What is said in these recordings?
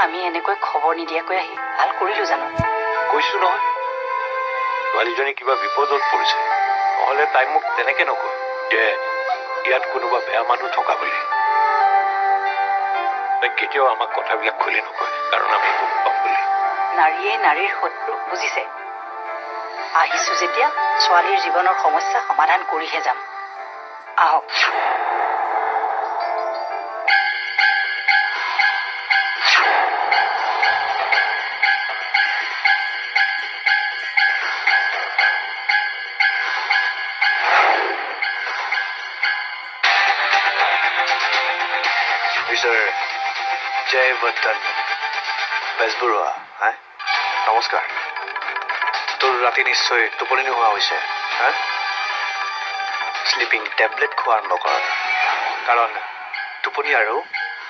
আমি এনেকৈ খবৰ নিদিয়াকৈ আহি ভাল কৰিলো জানো? কৈছো নহয়, ছোৱালীজনী কিবা বিপদত পৰিছে, নহলে তাই মোক তেনেকে নকয় যে ইয়াত কোনোবা বেয়া মানুহ থকা বুলি। তাই কেতিয়াও আমাক কথাবিলাক খুলি নকয়, কাৰণ আমি দুখ পাম বুলি। নাৰীয়ে নাৰীৰ শত্ৰু, বুজিছে? আহিছো যেতিয়া ছোৱালীৰ জীৱনৰ সমস্যা সমাধান কৰিহে যাম। আহক। মিস্টাৰ জয়বৰ্ধন বেজবৰুৱা, নমস্কাৰ। তোৰ ৰাতি নিশ্চয় টোপনি নোহোৱা হৈছে, স্লিপিং টেবলেট খোৱা আৰম্ভ কৰ, কাৰণ টোপনি আৰু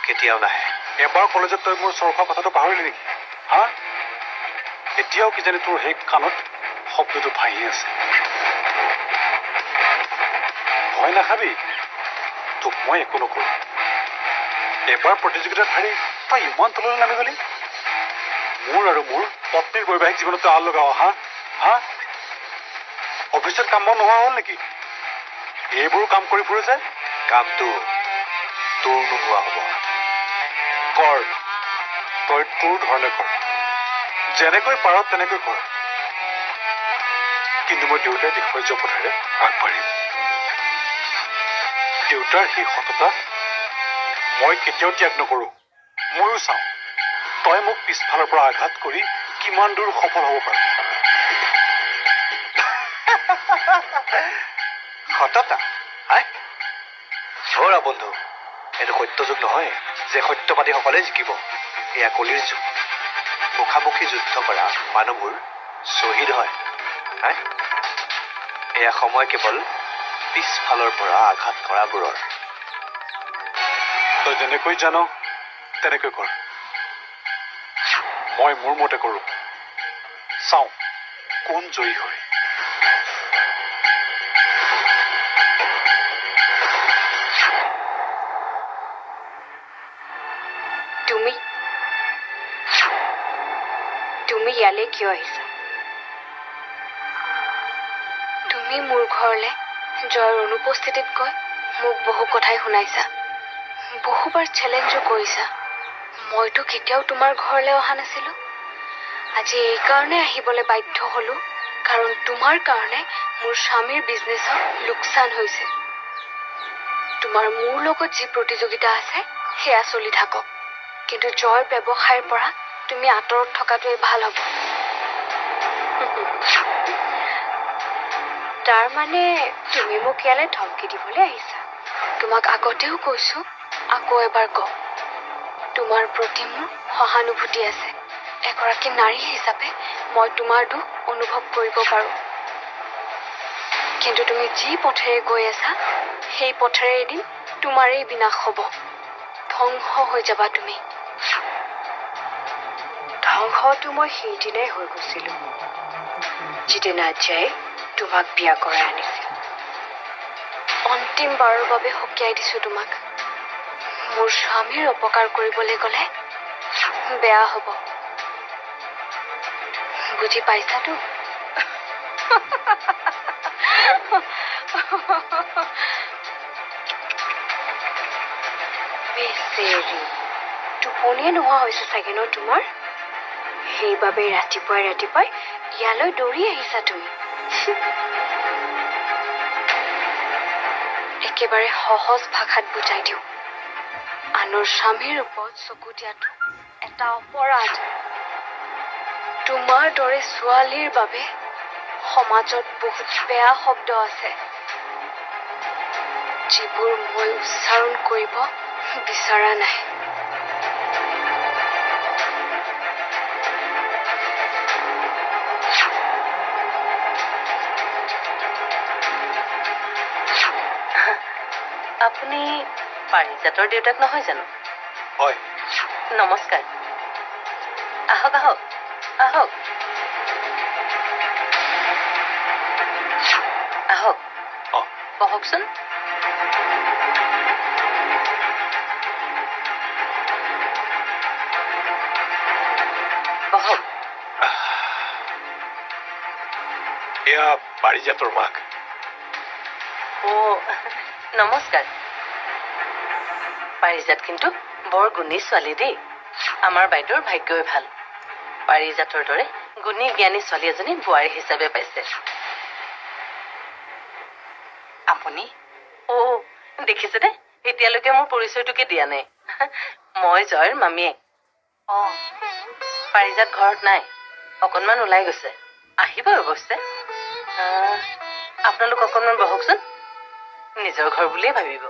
কেতিয়াও নাহে। এবাৰ কলেজত তই মোৰ চৰখোৱা কথাটো পাহৰিলি নেকি? এতিয়াও কিজানি তোৰ সেই কাণত শব্দটো ভাহি আছে। ভয় নাখাবি, তোক মই একো নকৰোঁ। এবাৰ প্ৰতিযোগিতাত হাৰি তই ইমান তললৈ নামি গলি। মোৰ আৰু মোৰ পত্নীৰ বৈবাহিক জীৱনত তই আল লগাও, অফিচত কাম বন নোহোৱা হ'ল নেকি? এইবোৰো কাম কৰি ফুৰিছে। কামটো তোৰ নোহোৱা হ'ব। কৰ, তই তোৰ ধৰণে কৰ, যেনেকৈ পাৰ তেনেকৈ কৰ, কিন্তু মই দেউতাই দেখুৱাই যোৱা পথেৰে আগবাঢ়িম। দেউতাৰ সেই সততা মই কেতিয়াও ত্যাগ নকৰোঁ। ময়ো চাওঁ তই মোক পিছফালৰ পৰা আঘাত কৰি কিমান দূৰ সফল হ'ব পাৰ। সততা? ধৰা বন্ধু, এইটো সত্য যুগ নহয় যে সত্যবাদীসকলে জিকিব। এয়া কলিৰ যুগ। মুখামুখি যুদ্ধ কৰা মানুহবোৰ শ্বহীদ হয়। এয়া সময় কেৱল পিছফালৰ পৰা আঘাত কৰাবোৰৰ। তই যেনেকৈ জান তেনেকৈ কৰ, মই মোৰ মতে কৰোঁ। চাওঁ কোন জয়ী হয়। তুমি ইয়ালৈ কিয় আহিছা? তুমি মোৰ ঘৰলৈ জয়ৰ অনুপস্থিতিত গৈ মোক বহু কথাই শুনাইছা, বহুবাৰ চেলেঞ্জো কৰিছা। মইতো কেতিয়াও তোমাৰ ঘৰলৈ অহা নাছিলো। আজি এইকাৰণে আহিবলৈ বাধ্য হলো, কাৰণ তোমাৰ কাৰণে মোৰ স্বামীৰ বিজনেছত লোকচান হৈছে। তোমাৰ মোৰ লগত যি প্ৰতিযোগিতা আছে সেয়া চলি থাকক, কিন্তু জয়ৰ ব্যৱসায়ৰ পৰা তুমি আঁতৰত থকাটোৱে ভাল হ'ব। তাৰ মানে তুমি মোক ইয়ালৈ ধমকি দিবলৈ আহিছা? তোমাক আগতেও কৈছো, আকৌ এবাৰ কওঁ, তোমাৰ প্ৰতি মোৰ সহানুভূতি আছে। এগৰাকী নাৰী হিচাপে মই তোমাৰ দুখ অনুভৱ কৰিব পাৰো, কিন্তু তুমি যি পথেৰে গৈ আছা সেই পথেৰে এদিন তোমাৰেই বিনাশ হ'ব। ধ্বংস হৈ যাবা তুমি। ধ্বংসটো মই সেইদিনাই হৈ গৈছিলো, যিদিনা জয়ে তোমাক বিয়া কৰাই আনিছিল। অন্তিমবাৰৰ বাবে সকীয়াই দিছো তোমাক। মোৰ স্বামীৰ অপকাৰ কৰিবলৈ গ'লে বেয়া হ'ব, বুজি পাইছাতো? বেচেৰি, টোপনিয়ে নোহোৱা হৈছে চাগে ন তোমাৰ? সেইবাবে ৰাতিপুৱাই ৰাতিপুৱাই ইয়ালৈ দৌৰি আহিছা তুমি। একেবাৰে সহজ ভাষাত বুজাই দিওঁ, আনৰ স্বামীৰ ওপৰত চকু দিয়াটো এটা অপৰাধ। তোমাৰ দৰে ছোৱালীৰ বাবে সমাজত বহুত বেয়া শব্দ আছে, যিবোৰ মই উচ্চাৰণ কৰিব বিচৰা নাই। আপুনি পাৰিজাতৰ দেউতাক নহয় জানো? হয়। নমস্কাৰ। আহক আহক আহক আহক, বহকচোন। এয়া পাৰিজাতৰ মাক। নমস্কাৰ। পাৰিজাত কিন্তু বৰ গুণী ছোৱালী দেই। আমাৰ বাইদেউৰ ভাগ্যই ভাল। পাৰিজাতৰ দৰে গুণী জ্ঞানী ছোৱালী এজনী বোৱাৰী হিচাপে পাইছে। আপুনি দেখিছেনে, এতিয়ালৈকে মোৰ পৰিচয়টোকে দিয়া নাই। মই জয়ৰ মামীয়েক। পাৰিজাত ঘৰত নাই, অকণমান ওলাই গৈছে। আহিব অৱশ্যে। আপোনালোক অকণমান বহকচোন, নিজৰ ঘৰ বুলিয়ে ভাবিব।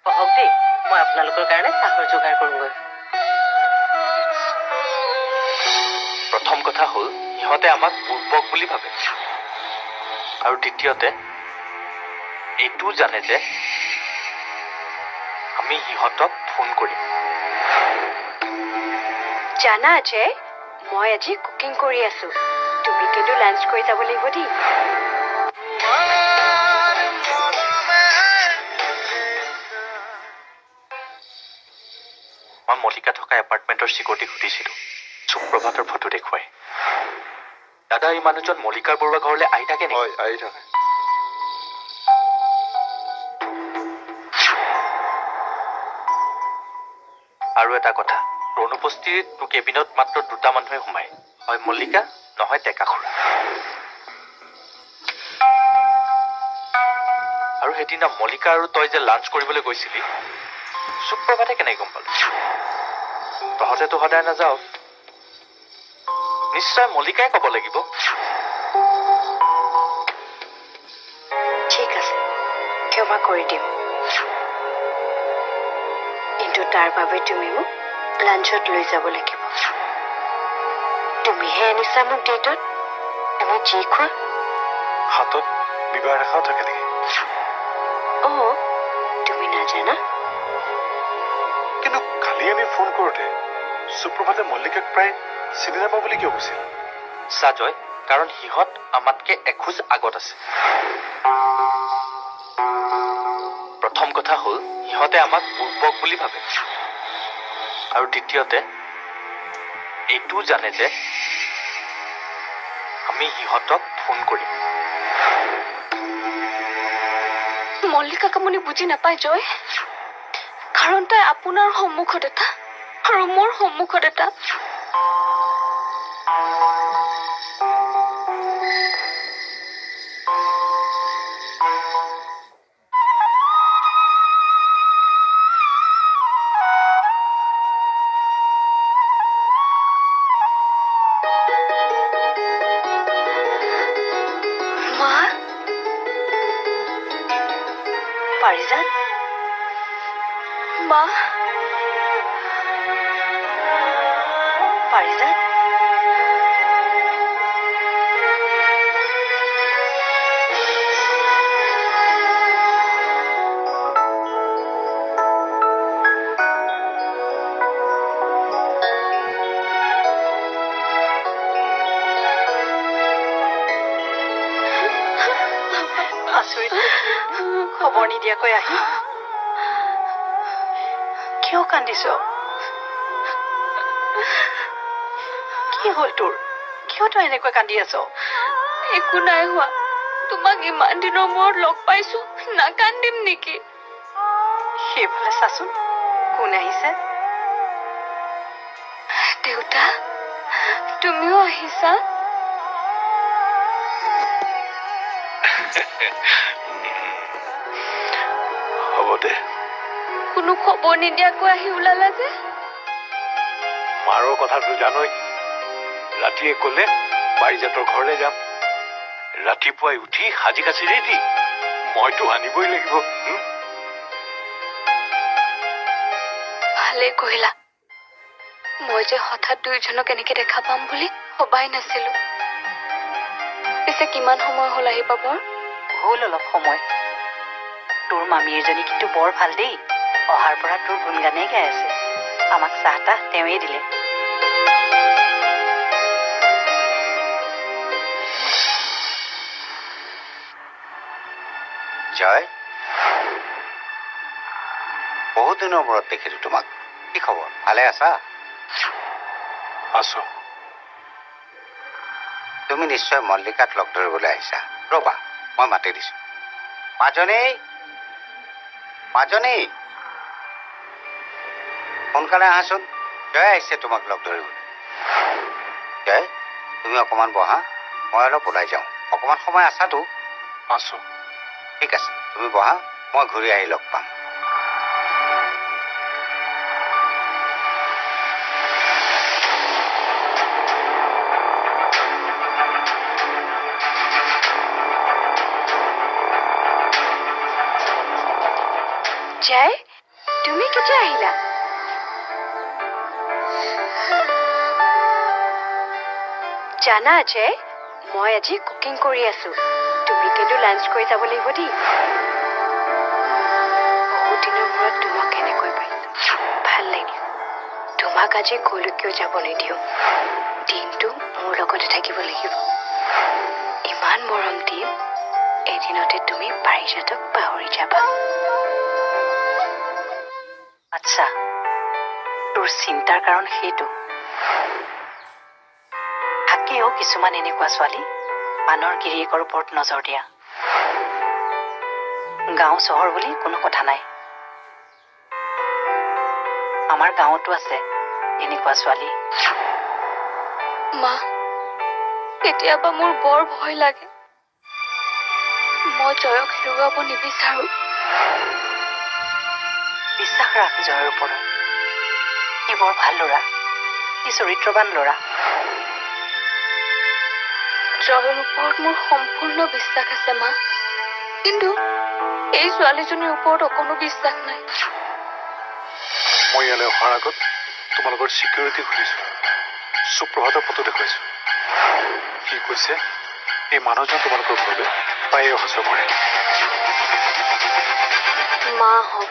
বহক দেই, মই আপোনালোকৰ কাৰণে চাহৰ যোগাৰ কৰোঁগৈ। প্ৰথম কথা হ'ল সিহঁতে আমাক বুৰ্বক বুলি ভাবে, আৰু দ্বিতীয়তে এইটো জানে যে আমি সিহঁতক ফোন কৰিম। জানা যে মই আজি কুকিং কৰি আছো, তুমি কিন্তু লাঞ্চ কৰি যাব লাগিব দেই। মই মল্লিকা থকা এপাৰ্টমেণ্টৰ চিকিউৰিটিক সুধিছিলো সুপ্ৰভাতৰ ফটো দেখুৱাই। দাদা, এই মানুহজন মল্লিকাৰ বৰুৱা ঘৰলৈ আহি থাকে নেকি? হয়, আহি থাকে। আৰু এটা কথা, অনুপস্থিতিত তোৰ কেবিনত মাত্ৰ দুটা মানুহে সোমায়, হয় মল্লিকা নহয় ডেকাখুৰা। আৰু সেইদিনা মল্লিকা আৰু তই যে লাঞ্চ কৰিবলৈ গৈছিলি, সুপ্ৰভাতে কেনেকৈ গম পালো? তহঁতেতো সদায় নাযাও, নিশ্চয় মল্লিকাই ক'ব লাগিব। ঠিক আছে, ক্ষমা কৰি দিম, কিন্তু তাৰ বাবে তুমি মোক লাঞ্চত লৈ যাব লাগিব। তুমিহে আনিছা মোক ডেটত, তুমি যি খোৱা। হাতত বিবাহ ৰেখাও থাকে নেকি? তুমি নাজানা? কিন্তু কালি আমি ফোন কৰোঁতে সুপ্ৰভাতে মল্লিকাক প্ৰায় চিনি নাপাওঁ বুলি কিয় কৈছিল? চাজয়, কাৰণ সিহঁত আমাতকে এখোজ আগত আছে। প্ৰথম কথা হ'ল সিহঁতে আমাক বুৰ্বক বুলি ভাবে, আৰু দ্বিতীয়তে এইটো জানে যে আমি সিহঁতক ফোন কৰিম। মল্লিকাক আপুনি বুজি নাপায় জয়, কাৰণ তাই আপোনাৰ সন্মুখত এটা আৰু মোৰ সন্মুখত এটা। মা, পাৰিজাত, মা, পাৰিজাত, আচৰিত, খবৰ নিদিয়াকৈ আহি কিয় কান্দিছ? কি হ'ল তোৰ? কিয় তই এনেকৈ কান্দি আছ? একো নাই হোৱা। তোমাক ইমান দিনৰ মূৰত লগ পাইছো, নাকান্দিম নেকি? সেইফালে চাচোন, কোন আহিছে? দেউতা, তুমিও আহিছা? হ'ব দে, কোনো খবৰ নিদিয়াকৈ আহি ওলালা যে? মাৰৰ কথাটো জানই, ৰাতিয়ে ক'লে পাৰিজাতৰ ঘৰলৈ যাম। ৰাতিপুৱাই উঠি সাজি কাচি ৰেডি, মইতো আনিবই লাগিব। ভালেই কৰিলা। মই যে হঠাৎ দুয়োজনক এনেকে দেখা পাম বুলি ভবাই নাছিলো। পিছে কিমান সময় হ'ল আহি পাবৰ? হ'ল অলপ সময়। তোৰ মামীৰজনী কিন্তু বৰ ভাল দেই, অহাৰ পৰা তোৰ গুণগানেই গাই আছে। আমাক চাহ তাহ তেওঁৱেই দিলে। জয়, বহুত দিনৰ মূৰত দেখিলো তোমাক। কি খবৰ, ভালে আছা? আছো। তুমি নিশ্চয় মল্লিকাক লগ ধৰিবলৈ আহিছা। ৰ'বা মই মাতি দিছোঁ মাজনী মাজনী সোনকালে আহাচোন জয় আহিছে তোমাক লগ ধৰিবলৈ জয় তুমি অকণমান বহা মই অলপ ওলাই যাওঁ অকণমান সময় আছাতো আছোঁ ঠিক আছে তুমি বহা মই ঘূৰি আহি লগ পাম জয় তুমি কেতিয়া আহিলা জানা জয় মই আজি কুকিং কৰি আছো তুমি কিন্তু লাঞ্চ কৰি যাব লাগিব দেই বহুত দিনৰ মূৰত তোমাক কেনেকৈ পাইছো ভাল লাগিল তোমাক আজি কলৈকেও যাব নিদিওঁ দিনটো মোৰ লগতে থাকিব লাগিব ইমান মৰম দিম এদিনতে তুমি পাৰিজাতক পাহৰি যাবা আচ্ছা তোৰ চিন্তাৰ কাৰণ সেইটো থাকেও কিছুমান এনেকুৱা ছোৱালী আনৰ গিৰিয়েকৰ ওপৰত নজৰ দিয়া গাঁও চহৰ বুলি কোনো কথা নাই আমাৰ গাঁৱতো আছে এনেকুৱা ছোৱালী মা কেতিয়াবা মোৰ বৰ ভয় লাগে মই জয়ক হেৰুৱাব নিবিচাৰো বিশ্বাস ৰাখ জয়ৰ ওপৰত সি বৰ ভাল ল'ৰা সি চৰিত্ৰবান ল'ৰা জয়ৰ ওপৰত মোৰ সম্পূৰ্ণ বিশ্বাস আছে মা কিন্তু এই ছোৱালীজনীৰ ওপৰত অকণো বিশ্বাস নাই মই ইয়ালৈ অহাৰ আগত তোমালোকৰ ছিকিউৰিটি সুধিছোঁ সুপ্ৰভাতৰ ফটো দেখুৱাইছোঁ সি কৈছে এই মানুহজন তোমালোকৰ ঘৰলৈ প্ৰায়ে অহা যোৱা কৰে মা হওক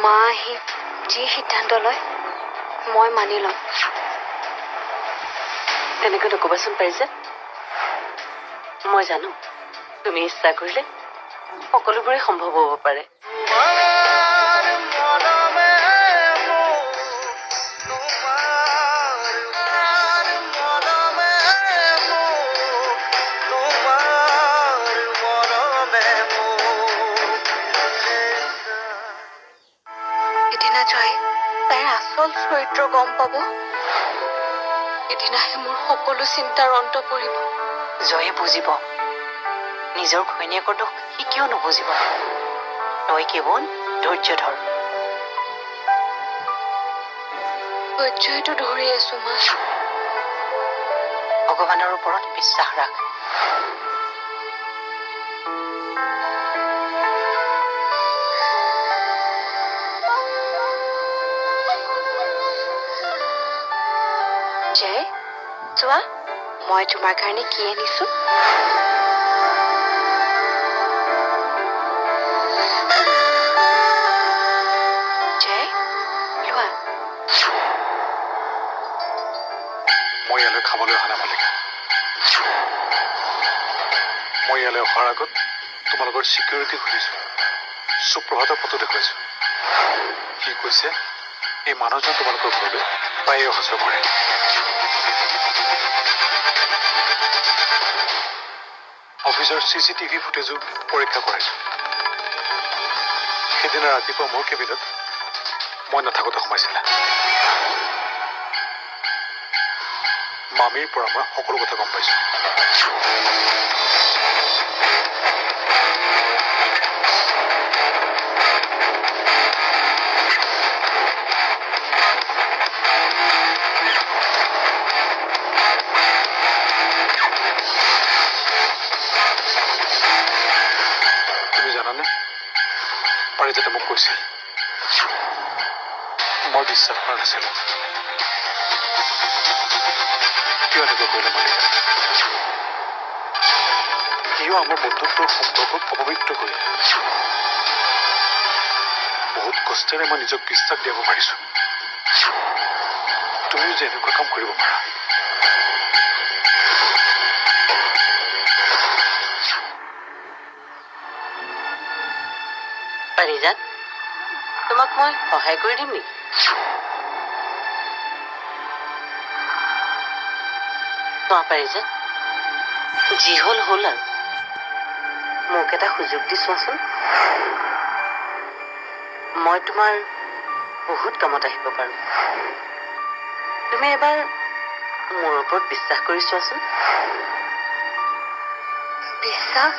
মা আহি যি সিদ্ধান্ত লয় মই মানি ল'ম তেনেকৈ নকবাচোন পাৰিছে মই জানো তুমি ইচ্ছা কৰিলে সকলোবোৰে সম্ভৱ হ'ব পাৰে এদিনা জয় তাইৰ আচল চৰিত্ৰ গম পাব এদিনাহে মোৰ সকলো চিন্তাৰ অন্ত পৰিব জয়ে বুজিব নিজৰ ঘৈণীয়েকৰ দুখ সি কিয় নুবুজিব তই কেৱল ধৈৰ্য ধৰ ধৈৰ্যইটো ধৰি আছো মা ভগৱানৰ ওপৰত বিশ্বাস ৰাখ জয় চোৱা মই তোমাৰ কাৰণে কি আনিছো জয় লোৱা মই ইয়ালৈ খাবলৈ অহা নাই মালিকা মই ইয়ালৈ অহাৰ আগত তোমালোকৰ ছিকিউৰিটি সুধিছোঁ সুপ্ৰভাতৰ ফটো দেখুৱাইছোঁ সি কৈছে এই মানুহজন তোমালোকৰ ঘৰলৈ প্ৰায়ে অহা যোৱা কৰে অফিচৰ CCTV ফুটেজো পৰীক্ষা কৰাইছোঁ সেইদিনা ৰাতিপুৱা মোৰ কেবিনত মই নাথাকোঁতে সোমাইছিলা মামীৰ পৰা মই সকলো কথা গম পাইছোঁ তুমি জানানে পাৰিজাতে মোক কৈছিল মই বিশ্বাস কৰা নাছিলোঁ কিয় এনেকুৱা কৰিলে মালিকা কিয় আমাৰ বন্ধুত্বৰ সম্পৰ্কক অপবিত্ৰ কৰিলে বহুত কষ্টেৰে মই নিজক বিশ্বাস দিয়াব পাৰিছোঁ তুমিও যে এনেকুৱা কাম কৰিব পাৰা পাৰিজাত তোমাক মই সহায় কৰি দিম নেকি চোৱা পাৰিজাত যি হ'ল হ'ল আৰু মোক এটা সুযোগ দি চোৱাচোন। মই তোমাৰ বহুত কামত আহিব পাৰোঁ। তুমি এবাৰ মোৰ ওপৰত বিশ্বাস কৰি চোৱাচোন। বিশ্বাস?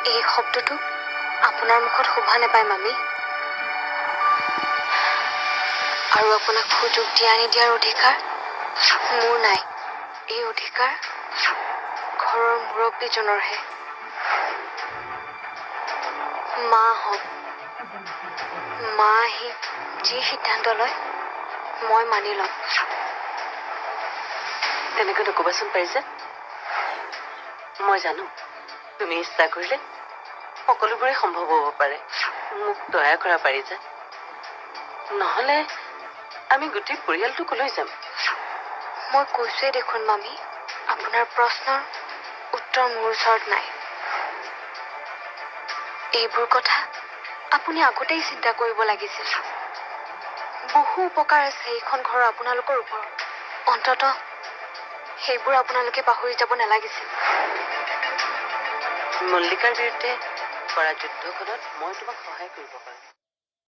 এই শব্দটো আপোনাৰ মুখত শোভা নাপায় মামী। আৰু আপোনাক সুযোগ দিয়া নিদিয়াৰ অধিকাৰ মোৰ নাই। এই অধিকাৰ ঘৰৰ মুৰব্বীজনৰহে। মা হওক, মা আহি যি সিদ্ধান্ত লয় মই মানি ল'ম। তেনেকৈ নক'বাচোন পাৰিজাত। মই জানো তুমি ইচ্ছা কৰিলে সকলোবোৰে সম্ভৱ হ'ব পাৰে। মোক দয়া কৰা পাৰিজাত, নহ'লে আমি গোটেই পৰিয়ালটো কলৈ যাম? মই কৈছোৱে দেখোন মামী, আপোনাৰ প্ৰশ্নৰ উত্তৰ মোৰ ওচৰত নাই। এইবোৰ কথা আপুনি আগতেই চিন্তা কৰিব লাগিছিল। বহু উপকাৰ আছে এইখন ঘৰৰ আপোনালোকৰ ওপৰত। অন্ততঃ সেইবোৰ আপোনালোকে পাহৰি যাব নালাগিছিল। মল্লিকাৰ বিৰুদ্ধে কৰা যুদ্ধখনত মই তোমাক সহায় কৰিব পাৰোঁ।